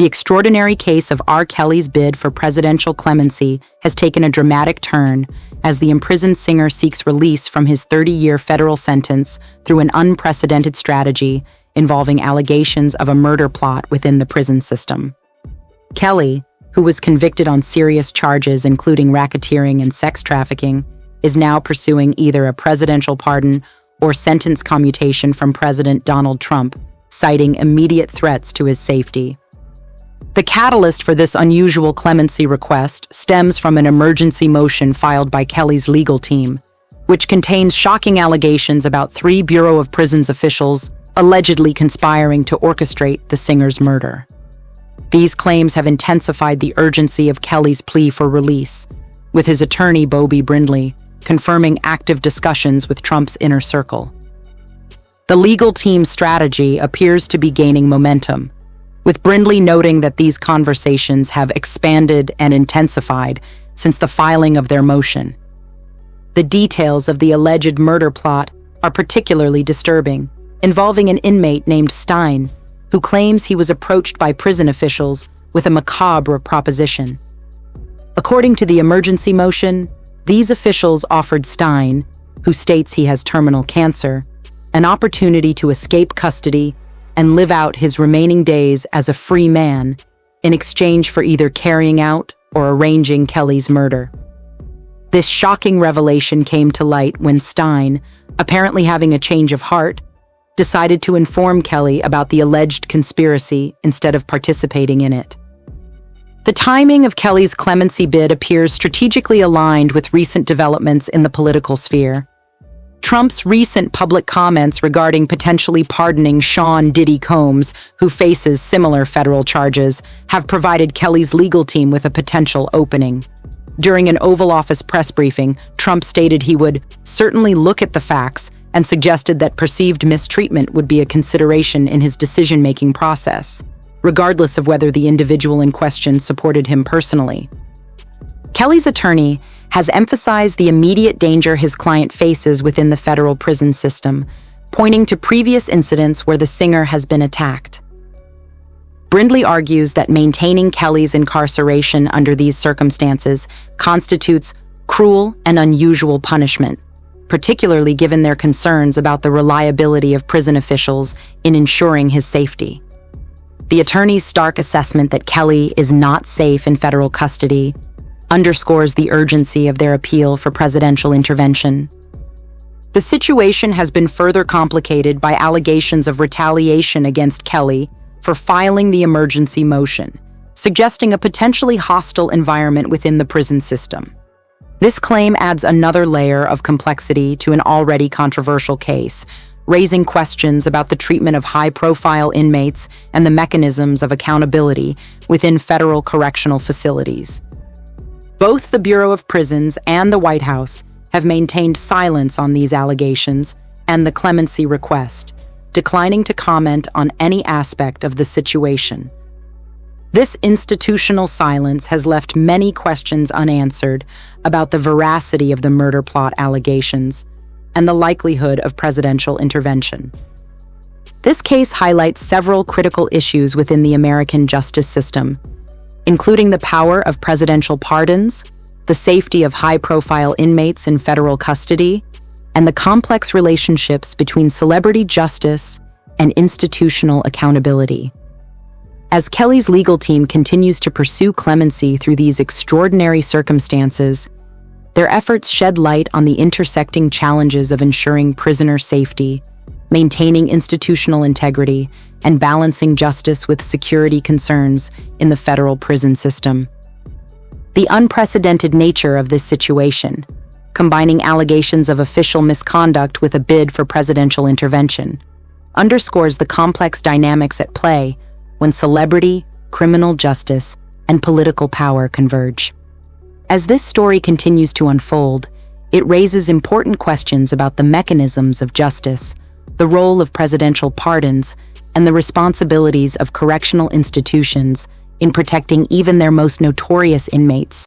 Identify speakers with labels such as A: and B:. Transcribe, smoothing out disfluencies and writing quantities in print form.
A: The extraordinary case of R. Kelly's bid for presidential clemency has taken a dramatic turn as the imprisoned singer seeks release from his 30-year federal sentence through an unprecedented strategy involving allegations of a murder plot within the prison system. Kelly, who was convicted on serious charges including racketeering and sex trafficking, is now pursuing either a presidential pardon or sentence commutation from President Donald Trump, citing immediate threats to his safety. The catalyst for this unusual clemency request stems from an emergency motion filed by Kelly's legal team, which contains shocking allegations about 3 Bureau of Prisons officials allegedly conspiring to orchestrate the singer's murder. These claims have intensified the urgency of Kelly's plea for release, with his attorney Bobby Brindley confirming active discussions with Trump's inner circle. The legal team's strategy appears to be gaining momentum, with Brindley noting that these conversations have expanded and intensified since the filing of their motion. The details of the alleged murder plot are particularly disturbing, involving an inmate named Stein, who claims he was approached by prison officials with a macabre proposition. According to the emergency motion, these officials offered Stein, who states he has terminal cancer, an opportunity to escape custody and live out his remaining days as a free man in exchange for either carrying out or arranging Kelly's murder. This shocking revelation came to light when Stein, apparently having a change of heart, decided to inform Kelly about the alleged conspiracy instead of participating in it. The timing of Kelly's clemency bid appears strategically aligned with recent developments in the political sphere. Trump's recent public comments regarding potentially pardoning Sean Diddy Combs, who faces similar federal charges, have provided Kelly's legal team with a potential opening. During an Oval Office press briefing, Trump stated he would certainly look at the facts and suggested that perceived mistreatment would be a consideration in his decision-making process, regardless of whether the individual in question supported him personally. Kelly's attorney has emphasized the immediate danger his client faces within the federal prison system, pointing to previous incidents where the singer has been attacked. Brindley argues that maintaining Kelly's incarceration under these circumstances constitutes cruel and unusual punishment, particularly given their concerns about the reliability of prison officials in ensuring his safety. The attorney's stark assessment that Kelly is not safe in federal custody underscores the urgency of their appeal for presidential intervention. The situation has been further complicated by allegations of retaliation against Kelly for filing the emergency motion, suggesting a potentially hostile environment within the prison system. This claim adds another layer of complexity to an already controversial case, raising questions about the treatment of high-profile inmates and the mechanisms of accountability within federal correctional facilities. Both the Bureau of Prisons and the White House have maintained silence on these allegations and the clemency request, declining to comment on any aspect of the situation. This institutional silence has left many questions unanswered about the veracity of the murder plot allegations and the likelihood of presidential intervention. This case highlights several critical issues within the American justice system, including the power of presidential pardons, the safety of high-profile inmates in federal custody, and the complex relationships between celebrity justice and institutional accountability. As Kelly's legal team continues to pursue clemency through these extraordinary circumstances, their efforts shed light on the intersecting challenges of ensuring prisoner safety, maintaining institutional integrity, and balancing justice with security concerns in the federal prison system. The unprecedented nature of this situation, combining allegations of official misconduct with a bid for presidential intervention, underscores the complex dynamics at play when celebrity, criminal justice, and political power converge. As this story continues to unfold, it raises important questions about the mechanisms of justice, the role of presidential pardons, and the responsibilities of correctional institutions in protecting even their most notorious inmates.